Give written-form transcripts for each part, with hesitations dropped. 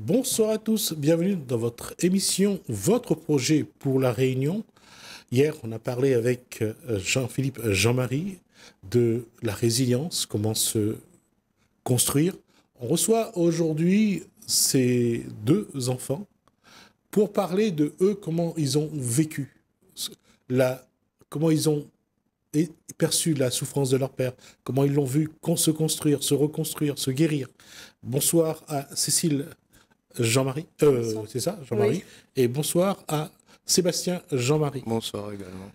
Bonsoir à tous, bienvenue dans votre émission, votre projet pour la Réunion. Hier, on a parlé avec Jean-Philippe Jean-Marie de la résilience, comment se construire. On reçoit aujourd'hui ces deux enfants pour parler de eux, comment ils ont vécu, comment ils ont perçu la souffrance de leur père, comment ils l'ont vu se construire, se reconstruire, se guérir. Bonsoir à Cécile Jean-Marie, c'est ça, Jean-Marie, oui. Et bonsoir à Sébastien Jean-Marie. Bonsoir également.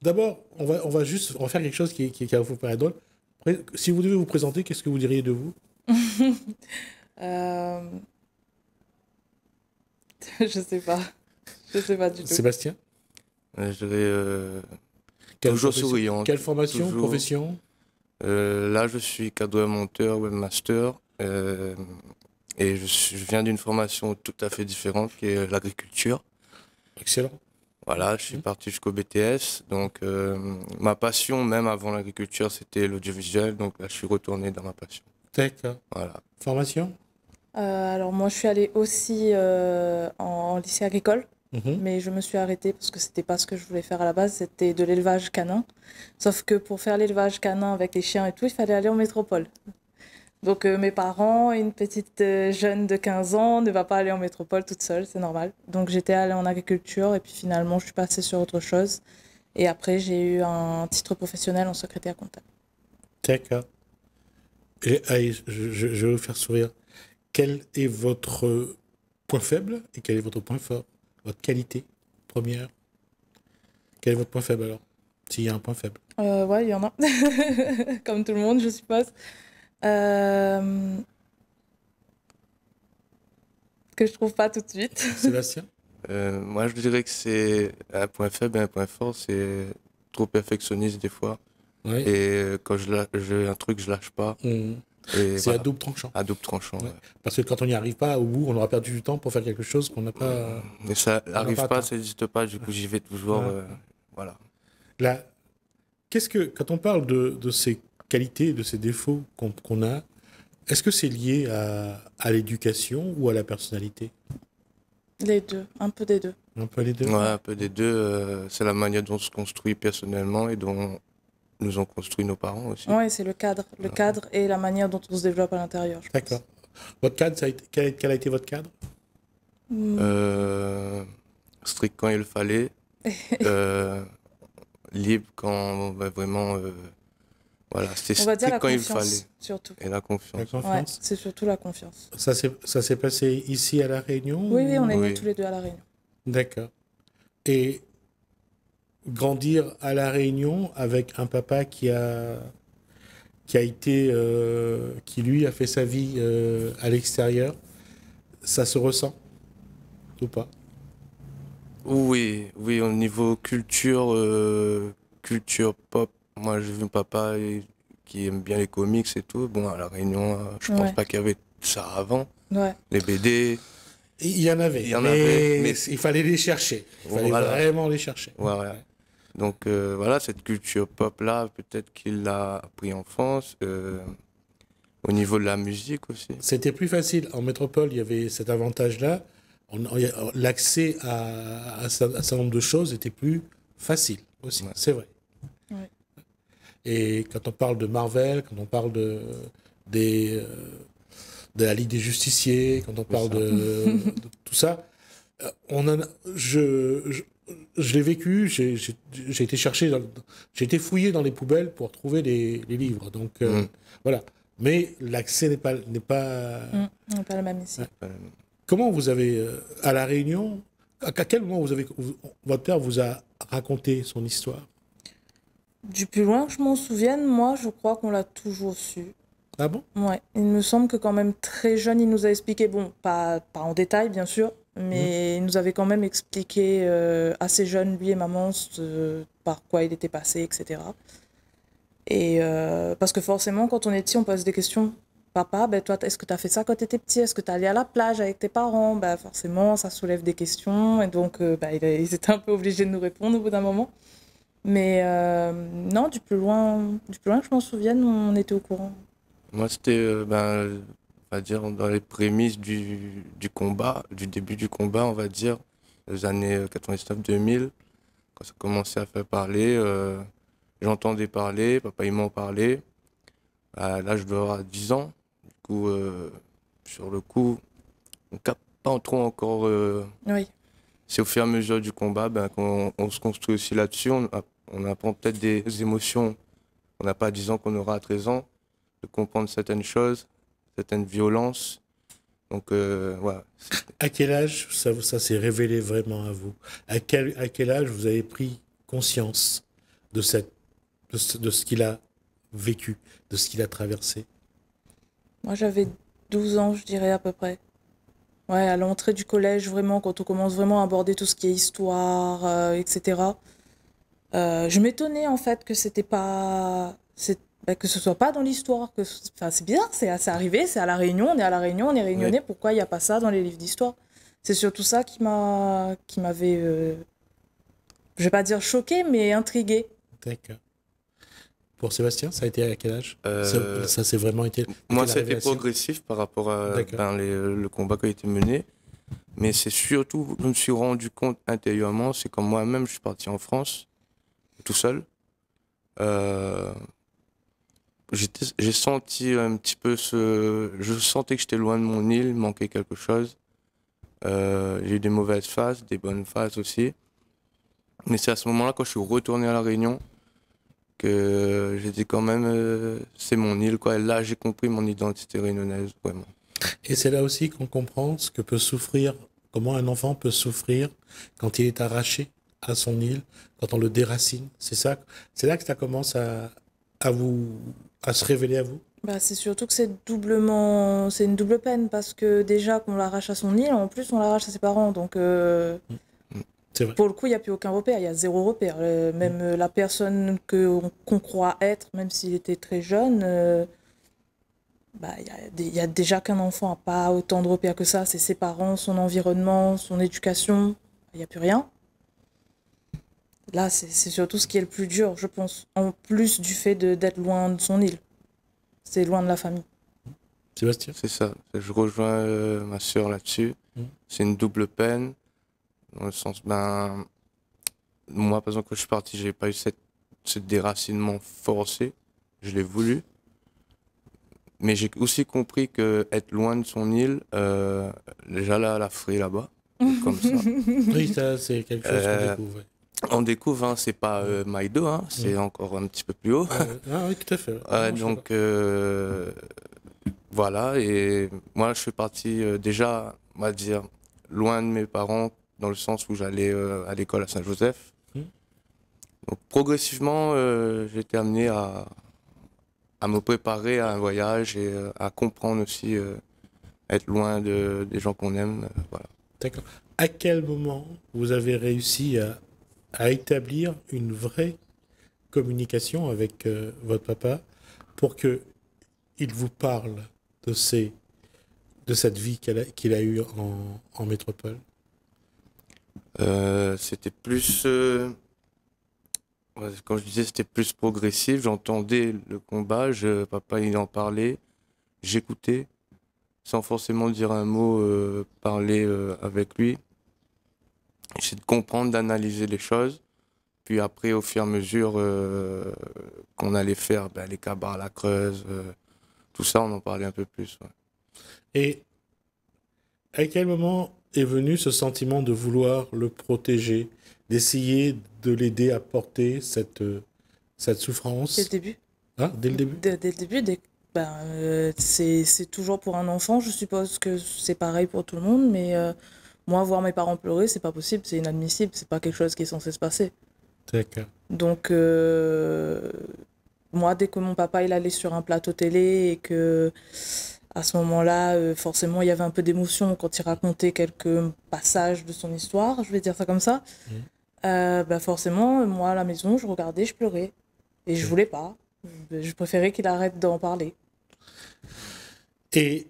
D'abord, on va faire quelque chose qui va vous paraître drôle. Après, si vous devez vous présenter, qu'est-ce que vous diriez de vous? Je sais pas du tout. Sébastien? Je dirais toujours souriant. Quelle formation, toujours... profession? Là, je suis cadreur monteur, webmaster. Et je viens d'une formation tout à fait différente qui est l'agriculture. Excellent. Voilà, je suis parti jusqu'au BTS. Donc, ma passion, même avant l'agriculture, c'était l'audiovisuel. Donc là, je suis retourné dans ma passion. D'accord. Voilà. Formation? Alors, moi, je suis allée aussi en lycée agricole. Mais je me suis arrêtée parce que c'était pas ce que je voulais faire à la base, c'était de l'élevage canin. Sauf que pour faire l'élevage canin avec les chiens et tout, il fallait aller en métropole. Donc mes parents, une petite jeune de 15 ans ne va pas aller en métropole toute seule, c'est normal. Donc j'étais allée en agriculture et puis finalement je suis passée sur autre chose. Et après j'ai eu un titre professionnel en secrétaire comptable. D'accord. Et allez, je vais vous faire sourire. Quel est votre point faible et quel est votre point fort? Votre qualité première? Quel est votre point faible alors? S'il y a un point faible. Ouais, il y en a. Comme tout le monde, je suppose. Que je trouve pas tout de suite. Sébastien? Moi, je dirais que c'est un point faible et un point fort, c'est trop perfectionniste des fois. Oui. Et quand j'ai un truc, je lâche pas. C'est voilà. À double tranchant. À double tranchant, ouais. Parce que quand on n'y arrive pas, au bout, on aura perdu du temps pour faire quelque chose qu'on n'a pas... Mais ça n'arrive pas, ça n'existe pas, du coup j'y vais toujours. Voilà. Là, quand on parle de ces qualités, de ces défauts qu'on a, est-ce que c'est lié à l'éducation ou à la personnalité? Les deux, un peu des deux. Un peu les deux? Ouais, un peu des deux. C'est la manière dont on se construit personnellement et dont nous ont construit nos parents aussi. Oui, c'est le cadre. Le cadre et la manière dont on se développe à l'intérieur. D'accord. Votre cadre, quel a été votre cadre? Strict quand il le fallait. Libre quand vraiment... voilà, c'était strict quand il fallait. Surtout. Et la confiance. La confiance. Ouais, c'est surtout la confiance. Ça s'est passé ici à La Réunion? Oui, on est nés tous les deux à La Réunion. D'accord. Et grandir à La Réunion avec un papa qui lui a fait sa vie à l'extérieur, ça se ressent ou pas? Oui, au niveau culture pop, moi j'ai vu mon papa qui aime bien les comics et tout. Bon, à La Réunion, je pense pas qu'il y avait ça avant. Ouais. Les BD. Il y en avait, mais il fallait les chercher. Il fallait vraiment les chercher. Ouais. Donc voilà, cette culture pop-là, peut-être qu'il l'a appris en France, au niveau de la musique aussi. C'était plus facile. En métropole, il y avait cet avantage-là. L'accès à un certain nombre de choses était plus facile aussi, c'est vrai. Ouais. Et quand on parle de Marvel, quand on parle de la Ligue des Justiciers, quand on parle de tout ça, je l'ai vécu, j'ai été chercher, j'ai été fouillé dans les poubelles pour trouver les livres. Donc voilà. Mais l'accès n'est pas la même ici. Ouais. Comment vous avez, à La Réunion, à quel moment votre père vous a raconté son histoire? Du plus loin que je m'en souvienne, moi, je crois qu'on l'a toujours su. Ah bon? Ouais. Il me semble que quand même très jeune, il nous a expliqué, bon, pas en détail, bien sûr, mais il nous avait quand même expliqué assez jeune, lui et maman, par quoi il était passé, etc. Et parce que forcément, quand on est petit, on pose des questions. Papa, ben toi, est-ce que tu as fait ça quand tu étais petit? Est-ce que tu es allé à la plage avec tes parents? Ben, forcément, ça soulève des questions. Et donc, ils étaient un peu obligés de nous répondre au bout d'un moment. Mais non, du plus loin que je m'en souvienne, on était au courant. Moi, c'était on va dire, dans les prémices du combat, du début du combat, on va dire, les années 99-2000, quand ça commençait à faire parler, j'entendais parler, papa il m'en parlait. Là, je dois avoir 10 ans. Du coup, sur le coup, on capte pas trop encore. Oui. C'est au fur et à mesure du combat qu'on on se construit aussi là-dessus. On apprend peut-être des émotions. On n'a pas à 10 ans qu'on aura à 13 ans, de comprendre certaines choses, certaines violences. Donc, voilà. À quel âge ça s'est révélé vraiment à vous? À quel âge vous avez pris conscience de de ce qu'il a vécu, de ce qu'il a traversé? Moi, j'avais 12 ans, je dirais, à peu près. Ouais, à l'entrée du collège, vraiment, quand on commence vraiment à aborder tout ce qui est histoire, etc. Je m'étonnais, en fait, que c'était pas... que ce soit pas dans l'histoire. Enfin, c'est bizarre, c'est arrivé, c'est à La Réunion, on est à La Réunion, on est réunionnais, pourquoi il n'y a pas ça dans les livres d'histoire? C'est surtout ça qui m'avait, je vais pas dire choqué, mais intrigué. D'accord. Pour Sébastien, ça a été à quel âge? Euh, Ça s'est vraiment été... Moi, la ça a été révélation? progressif par rapport à D'accord. le combat qui a été mené. Mais c'est surtout, je me suis rendu compte intérieurement, c'est quand moi-même, je suis parti en France, tout seul. Euh, j'ai senti un petit peu je sentais que j'étais loin de mon île, il manquait quelque chose. J'ai eu des mauvaises phases, des bonnes phases aussi. Mais c'est à ce moment-là, quand je suis retourné à La Réunion, que j'ai dit quand même, c'est mon île, quoi. Et là, j'ai compris mon identité réunionnaise, vraiment. Et c'est là aussi qu'on comprend ce que peut souffrir, comment un enfant peut souffrir quand il est arraché à son île, quand on le déracine. C'est là que ça commence à se révéler à vous. Bah, c'est surtout que c'est une double peine parce que déjà qu'on l'arrache à son île, en plus on l'arrache à ses parents. Donc C'est vrai. pour le coup, il n'y a plus aucun repère, il y a zéro repère. Même la personne qu'on croit être, même s'il était très jeune, bah, il y a déjà qu'un enfant n'a pas autant de repères que ça. C'est ses parents, son environnement, son éducation. Il n'y a plus rien. Là, c'est surtout ce qui est le plus dur, je pense. En plus du fait d'être loin de son île. C'est loin de la famille. Sébastien? C'est ça. Je rejoins ma sœur là-dessus. Mm. C'est une double peine. Dans le sens, moi, par exemple, quand je suis parti, j'ai pas eu ce déracinement forcé. Je l'ai voulu. Mais j'ai aussi compris que être loin de son île, déjà là, la frais là-bas, comme ça. Oui, ça, c'est quelque chose qu'on découvre. Ouais. On découvre, hein, c'est pas Maïdo, hein, c'est encore un petit peu plus haut. Ah oui, tout à fait. Non, Donc, voilà. Et moi, je suis parti déjà, on va dire, loin de mes parents, dans le sens où j'allais à l'école à Saint-Joseph. Donc, progressivement, j'ai été amené à me préparer à un voyage et à comprendre aussi être loin des gens qu'on aime. Voilà. D'accord. À quel moment vous avez réussi à établir une vraie communication avec votre papa pour que il vous parle de cette vie qu'il a eue en métropole? C'était plus, comme je disais, c'était plus progressif. J'entendais le combat, papa il en parlait, j'écoutais, sans forcément dire un mot, parler avec lui. J'essaie de comprendre, d'analyser les choses. Puis après, au fur et à mesure qu'on allait faire les cabars, la Creuse, tout ça, on en parlait un peu plus. Ouais. Et à quel moment est venu ce sentiment de vouloir le protéger, d'essayer de l'aider à porter cette souffrance? Dès le début. Ah, dès le début? Dès le début, c'est toujours pour un enfant. Je suppose que c'est pareil pour tout le monde, mais moi, voir mes parents pleurer, c'est pas possible, c'est inadmissible, c'est pas quelque chose qui est censé se passer. D'accord. Donc, moi, dès que mon papa il allait sur un plateau télé et que à ce moment-là, forcément, il y avait un peu d'émotion quand il racontait quelques passages de son histoire, je vais dire ça comme ça. Forcément, moi, à la maison, je regardais, je pleurais. Et je voulais pas. Je préférais qu'il arrête d'en parler. Et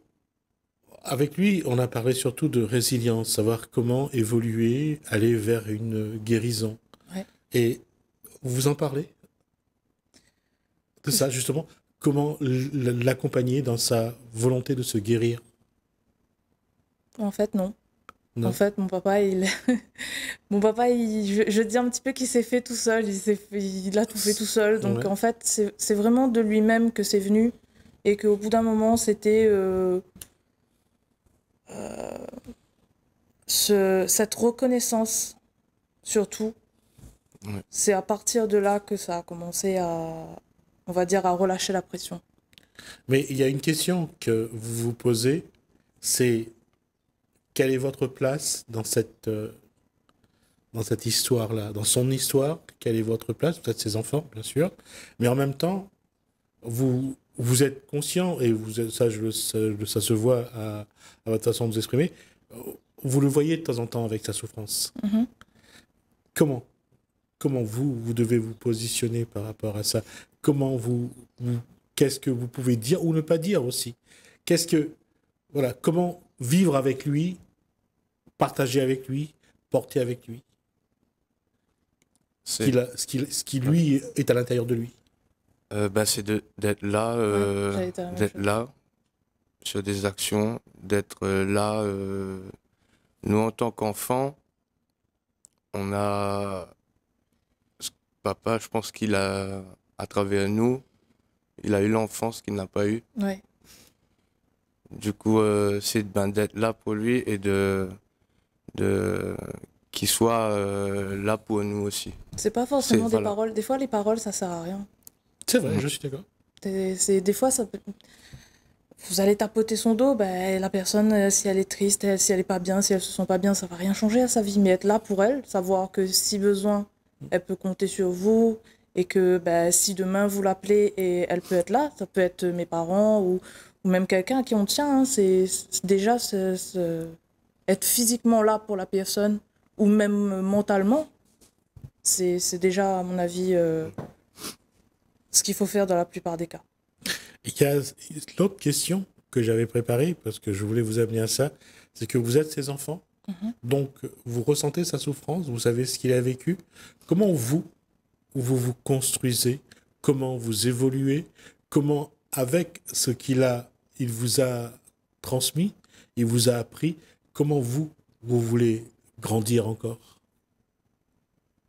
avec lui, on a parlé surtout de résilience, savoir comment évoluer, aller vers une guérison. Ouais. Et vous en parlez de ça, justement? comment l'accompagner dans sa volonté de se guérir? En fait, non. Non. En fait, mon papa, je dis un petit peu qu'il s'est fait tout seul. Il a tout fait tout seul. Donc, Ouais. en fait, c'est vraiment de lui-même que c'est venu. Et qu'au bout d'un moment, c'était cette reconnaissance, surtout. Ouais. C'est à partir de là que ça a commencé on va dire, à relâcher la pression. Mais il y a une question que vous vous posez, c'est quelle est votre place dans cette histoire-là, dans son histoire? Quelle est votre place? Peut-être ses enfants, bien sûr. Mais en même temps, vous êtes conscient, et ça se voit à votre façon de vous exprimer, vous le voyez de temps en temps avec sa souffrance. Mhm. Comment vous devez vous positionner par rapport à ça? Qu'est-ce que vous pouvez dire ou ne pas dire aussi? Comment vivre avec lui, partager avec lui, porter avec lui ce qui lui est à l'intérieur de lui? C'est d'être là, j'allais dire la même d'être chose. là sur des actions, d'être là. Nous, en tant qu'enfants, on a... Papa, je pense qu'il a, à travers nous, il a eu l'enfance qu'il n'a pas eu. Ouais. Du coup, c'est d'être là pour lui et qu'il soit là pour nous aussi. C'est pas forcément des Voilà. paroles. Des fois, les paroles, ça sert à rien. C'est vrai, je suis d'accord. Des fois, vous allez tapoter son dos, ben, la personne, si elle est triste, si elle est pas bien, si elle se sent pas bien, ça va rien changer à sa vie. Mais être là pour elle, savoir que si besoin, elle peut compter sur vous et que ben, si demain vous l'appelez et elle peut être là, ça peut être mes parents ou même quelqu'un à qui on tient. Hein, c'est déjà être physiquement là pour la personne ou même mentalement. C'est déjà, à mon avis, ce qu'il faut faire dans la plupart des cas. Il y a l'autre question que j'avais préparée, parce que je voulais vous amener à ça, c'est que vous êtes ses enfants, donc vous ressentez sa souffrance, vous savez ce qu'il a vécu. Comment vous vous construisez, comment vous évoluez, comment avec ce il vous a transmis, il vous a appris, comment vous voulez grandir encore?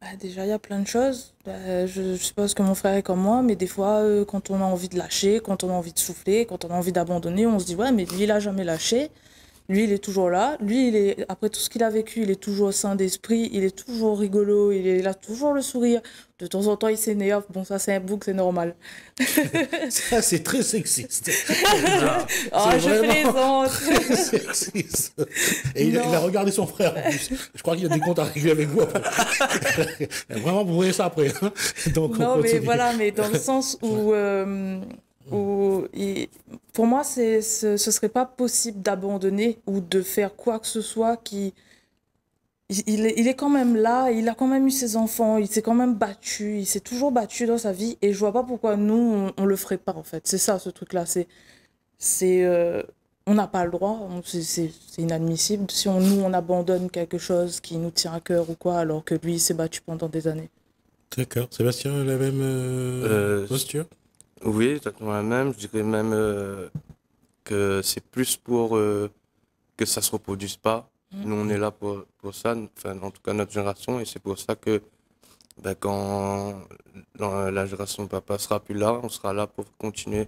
Bah, déjà, il y a plein de choses. Je suppose que mon frère est comme moi, mais des fois, quand on a envie de lâcher, quand on a envie de souffler, quand on a envie d'abandonner, on se dit, ouais, mais lui, il a jamais lâché. Lui, il est toujours là. Lui, après tout ce qu'il a vécu, il est toujours sain d'esprit, il est toujours rigolo, il a toujours le sourire. De temps en temps, il s'énerve. Bon, ça, c'est un bouc, c'est normal. Ça, c'est très sexiste. Oh, C'est je vraiment plaisante. très sexiste. Et il a regardé son frère en plus. Je crois qu'il a des comptes à régler avec vous après. Vraiment, vous voyez ça après. Hein. Donc, on Non, mais continue. voilà, mais dans le sens où pour moi, ce serait pas possible d'abandonner ou de faire quoi que ce soit qui... Il est quand même là, il a quand même eu ses enfants, il s'est quand même battu, il s'est toujours battu dans sa vie et je vois pas pourquoi nous, on le ferait pas en fait. C'est ça, ce truc-là. On n'a pas le droit, c'est inadmissible. Si nous, on abandonne quelque chose qui nous tient à cœur ou quoi, alors que lui, il s'est battu pendant des années. D'accord. Sébastien, la même posture? Oui, exactement la même. Je dirais même que c'est plus pour que ça se reproduise pas. Nous, on est là pour ça, enfin, en tout cas notre génération, et c'est pour ça que quand la génération de papa sera plus là, on sera là pour continuer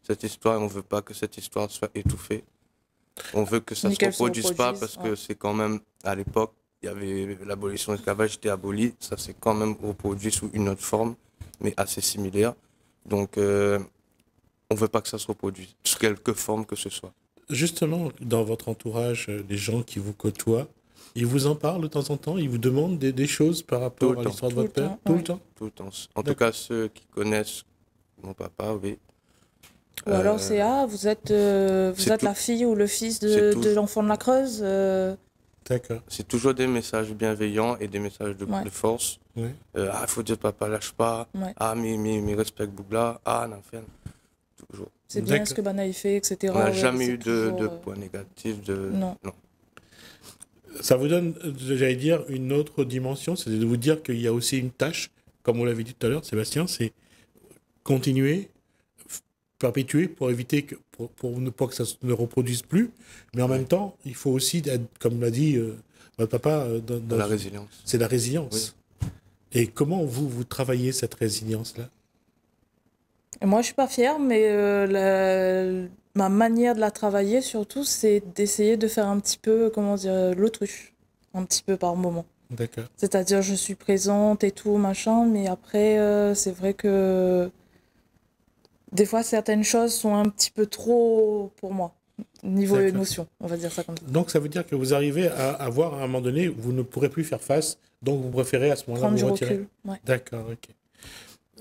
cette histoire, et on veut pas que cette histoire soit étouffée. On veut que ça Ni se qu'elle se reproduise pas, reproduise, parce ouais. que c'est quand même, à l'époque, il y avait l'abolition de l'esclavage était abolie, ça s'est quand même reproduit sous une autre forme, mais assez similaire. Donc, on veut pas que ça se reproduise, sous quelque forme que ce soit. Justement, dans votre entourage, les gens qui vous côtoient, ils vous en parlent de temps en temps? Ils vous demandent des choses par Tout rapport le à temps. l'histoire de Tout votre le père? temps, Tout ouais. le temps? Tout le temps. En tout D'accord. cas, ceux qui connaissent mon papa, oui. Ou alors c'est vous êtes tout. la fille ou le fils C'est tout. de l'enfant de la Creuse. D'accord. C'est toujours des messages bienveillants et des messages Ouais. de force. Oui. Faut dire papa, lâche pas. Ouais. Mais respecte Bougla. N'en toujours. C'est bien D'accord. ce que Banaï fait, etc. On n'a Ouais, jamais c'est eu toujours, de points négatifs. Non. Ça vous donne, j'allais dire, une autre dimension, c'est de vous dire qu'il y a aussi une tâche, comme vous l'avez dit tout à l'heure, Sébastien, c'est continuer, perpétuer pour éviter que, pour ne pas que ça ne reproduise plus. Mais en même temps, il faut aussi, être, comme l'a dit votre papa, La résilience. c'est la résilience. Oui. Et comment vous travaillez cette résilience-là? Et moi, je suis pas fière, mais ma manière de la travailler, surtout, c'est d'essayer de faire un petit peu, comment dire, l'autruche, un petit peu par moment. D'accord. C'est-à-dire, je suis présente et tout, machin, mais après, c'est vrai que des fois, certaines choses sont un petit peu trop pour moi, niveau D'accord. émotion, on va dire ça comme ça. Donc ça veut dire que vous arrivez à avoir à un moment donné, vous ne pourrez plus faire face, donc vous préférez à ce moment-là Prendre du vous retirer. recul, ouais. D'accord, ok.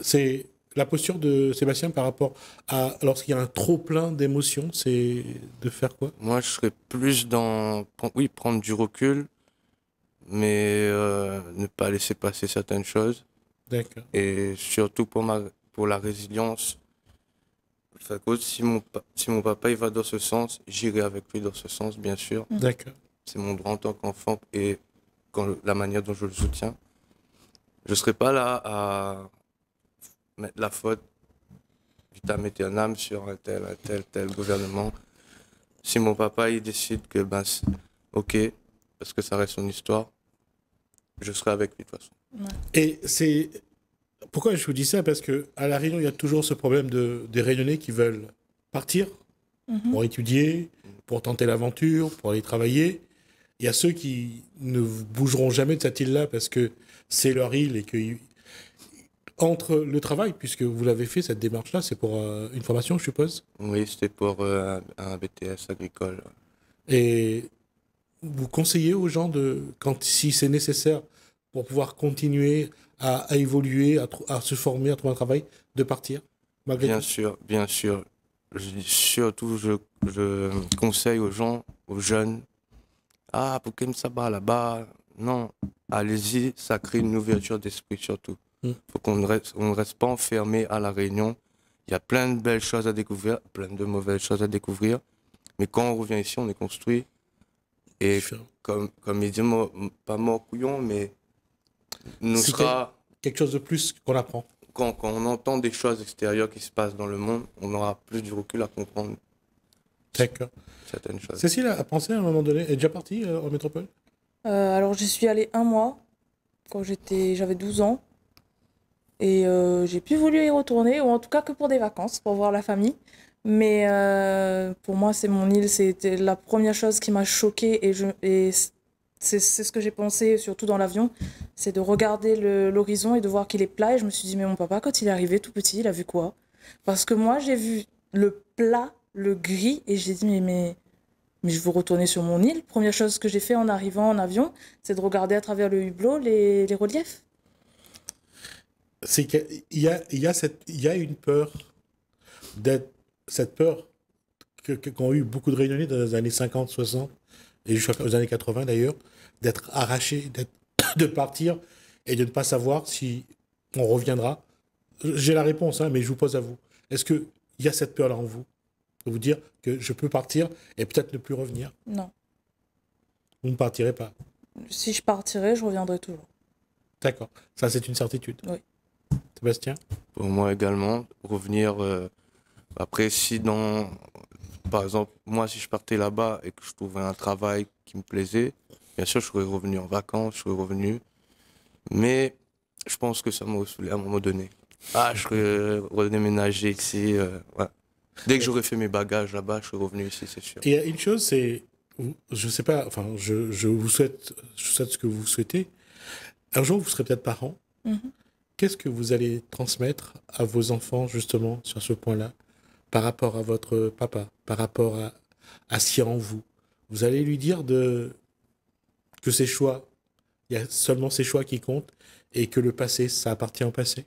C'est la posture de Sébastien par rapport à lorsqu'il y a un trop plein d'émotions, c'est de faire quoi? Moi, je serais plus dans, oui, prendre du recul, mais ne pas laisser passer certaines choses. D'accord. Et surtout pour la résilience, ça cause, si mon papa il va dans ce sens, j'irai avec lui dans ce sens, bien sûr. D'accord. C'est mon droit en tant qu'enfant et la manière dont je le soutiens. Je ne serai pas là à mettre la faute vitam aeternam sur un tel gouvernement. Si mon papa il décide que ben ok, parce que ça reste son histoire, je serai avec lui de toute façon. Ouais. Et c'est pourquoi je vous dis ça, parce que à la Réunion il y a toujours ce problème des Réunionnais qui veulent partir pour étudier, pour tenter l'aventure, pour aller travailler. Il y a ceux qui ne bougeront jamais de cette île-là parce que c'est leur île et que entre le travail, puisque vous l'avez fait cette démarche-là, c'est pour une formation, je suppose. Oui, c'était pour un BTS agricole. Et vous conseillez aux gens si c'est nécessaire pour pouvoir continuer à évoluer, à se former, à trouver un travail, de partir, malgré Bien tout. sûr, bien sûr. Surtout, je conseille aux gens, aux jeunes, ah, pour qu'il me sabat là-bas. Non, allez-y, ça crée une ouverture d'esprit surtout. Faut qu'on ne reste pas enfermé à La Réunion. Il y a plein de belles choses à découvrir, plein de mauvaises choses à découvrir. Mais quand on revient ici, on est construit. Et comme il dit, pas mort couillon, mais nous C'est sera... quelque chose de plus qu'on apprend. Quand on entend des choses extérieures qui se passent dans le monde, on aura plus du recul à comprendre D'accord. certaines choses. Cécile a pensé à un moment donné, elle est déjà partie en métropole? Alors, j'y suis allée 1 mois, quand j'avais 12 ans. Et j'ai plus voulu y retourner, ou en tout cas que pour des vacances, pour voir la famille. Mais pour moi, c'est mon île, c'était la première chose qui m'a choquée. Et c'est ce que j'ai pensé, surtout dans l'avion, c'est de regarder l'horizon et de voir qu'il est plat. Et je me suis dit, mais mon papa, quand il est arrivé tout petit, il a vu quoi? Parce que moi, j'ai vu le plat, le gris, et j'ai dit, mais je veux retourner sur mon île. Première chose que j'ai fait en arrivant en avion, c'est de regarder à travers le hublot les reliefs. C'est qu'il y a une peur cette peur qu'ont eu beaucoup de Réunionnais dans les années 50, 60 et jusqu'aux années 80 d'ailleurs, d'être arrachés, de partir et de ne pas savoir si on reviendra. J'ai la réponse, hein, mais je vous pose à vous. Est-ce qu'il y a cette peur-là en vous? De vous dire que je peux partir et peut-être ne plus revenir? Non. Vous ne partirez pas? Si je partirais, je reviendrais toujours. D'accord. Ça, c'est une certitude. Oui. Sébastien? Pour moi également, revenir... après, par exemple, moi, si je partais là-bas et que je trouvais un travail qui me plaisait, bien sûr, je serais revenu en vacances, je serais revenu. Mais je pense que ça m'a saoulé à un moment donné. Ah, je serais redéménagé ici. Ouais. Dès que j'aurais fait mes bagages là-bas, je serais revenu ici, c'est sûr. Et il y a une chose, c'est, je sais pas, enfin, je vous souhaite ce que vous souhaitez. Un jour, vous serez peut-être parent. Qu'est-ce que vous allez transmettre à vos enfants, justement, sur ce point-là, par rapport à votre papa, par rapport à ce qu'il y a en vous? Vous allez lui dire que ses choix, il y a seulement ses choix qui comptent et que le passé, ça appartient au passé?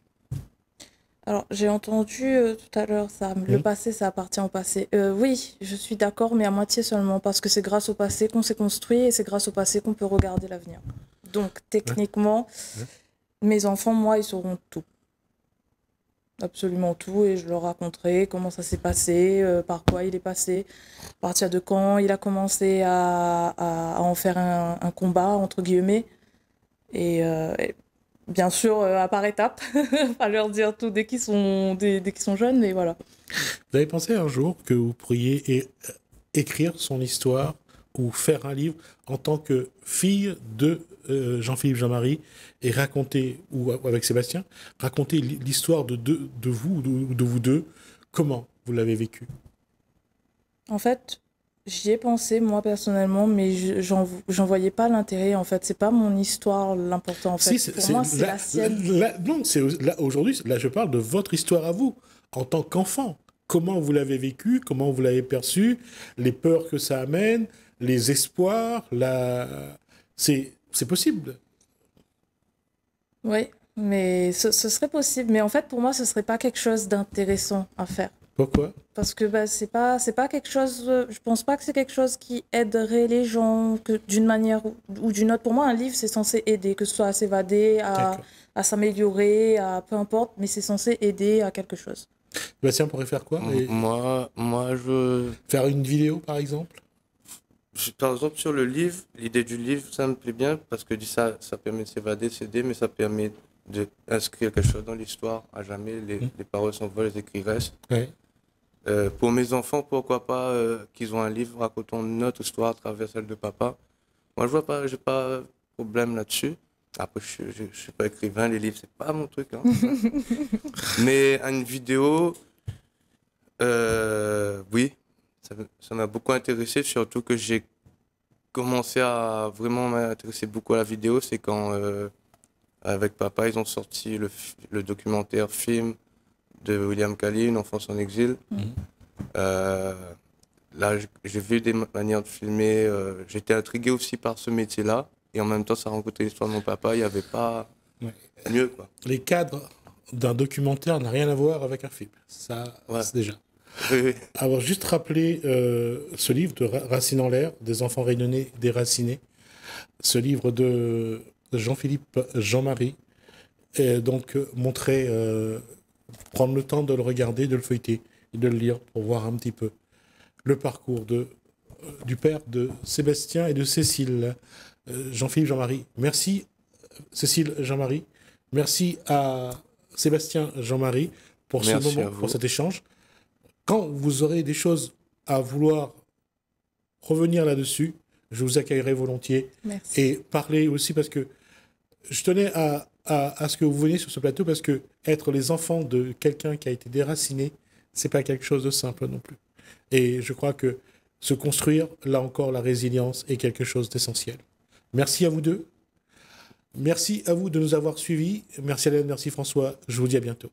Alors, j'ai entendu tout à l'heure ça, le passé, ça appartient au passé. Oui, je suis d'accord, mais à moitié seulement, parce que c'est grâce au passé qu'on s'est construit et c'est grâce au passé qu'on peut regarder l'avenir. Donc, techniquement, mes enfants, moi, ils sauront tout. Absolument tout, et je leur raconterai comment ça s'est passé, par quoi il est passé, à partir de quand il a commencé à en faire un combat, entre guillemets. Et Bien sûr, par étapes, pas leur dire tout dès qu'ils sont jeunes, mais voilà. Vous avez pensé un jour que vous pourriez écrire son histoire ou faire un livre en tant que fille de Jean-Philippe Jean-Marie et raconter, ou avec Sébastien, raconter l'histoire de vous, de vous deux, comment vous l'avez vécu? En fait, j'y ai pensé moi personnellement, mais j'en voyais pas l'intérêt. En fait, c'est pas mon histoire l'important. En fait, Si, pour moi, c'est la sienne. non, aujourd'hui, là, je parle de votre histoire à vous, en tant qu'enfant. Comment vous l'avez vécu, comment vous l'avez perçu, les peurs que ça amène, les espoirs, c'est possible. Oui, mais ce serait possible. Mais en fait, pour moi, ce serait pas quelque chose d'intéressant à faire. Pourquoi? Parce que bah, c'est pas quelque chose. Je pense pas que c'est quelque chose qui aiderait les gens que d'une manière ou d'une autre. Pour moi, un livre, c'est censé aider, que ce soit à s'évader, D'accord. à s'améliorer, à peu importe, mais c'est censé aider à quelque chose. Bastien pourrait faire quoi? Moi, Faire une vidéo, par exemple? par exemple, sur le livre, l'idée du livre, ça me plaît bien parce que ça permet de s'évader, s'aider, mais ça permet d'inscrire quelque chose dans l'histoire à jamais. Les paroles s'envolent, les écrits restent. Ouais. Pour mes enfants, pourquoi pas qu'ils ont un livre racontant notre histoire à travers celle de papa. Moi, je vois pas, j'ai pas de problème là-dessus. Après, je suis pas écrivain, les livres, c'est pas mon truc, hein. Mais une vidéo, oui, ça m'a beaucoup intéressé, surtout que j'ai commencé à vraiment m'intéresser beaucoup à la vidéo, c'est quand, avec papa, ils ont sorti le documentaire film de William Cali, Une enfance en exil. Euh, Là, j'ai vu des manières de filmer. J'étais intrigué aussi par ce métier-là. Et en même temps, ça rencontrait l'histoire de mon papa. Il n'y avait pas Ouais. mieux, quoi. Les cadres d'un documentaire n'ont rien à voir avec un film. Ça, Ouais. c'est déjà. Oui, oui. Alors, juste rappeler ce livre de Racine en l'air, des enfants réunionnais déracinés. Ce livre de Jean-Philippe Jean-Marie. Et donc, prendre le temps de le regarder, de le feuilleter et de le lire pour voir un petit peu le parcours du père de Sébastien et de Cécile. Jean-Philippe Jean-Marie, merci. Cécile Jean-Marie, merci à Sébastien Jean-Marie pour ce Merci à moment, vous. pour cet échange. Quand vous aurez des choses à vouloir revenir là-dessus, je vous accueillerai volontiers. Merci. Et parler aussi parce que je tenais à ce que vous veniez sur ce plateau parce que être les enfants de quelqu'un qui a été déraciné, c'est pas quelque chose de simple non plus. Et je crois que se construire, là encore, la résilience est quelque chose d'essentiel. Merci à vous deux. Merci à vous de nous avoir suivis. Merci Hélène, merci François. Je vous dis à bientôt.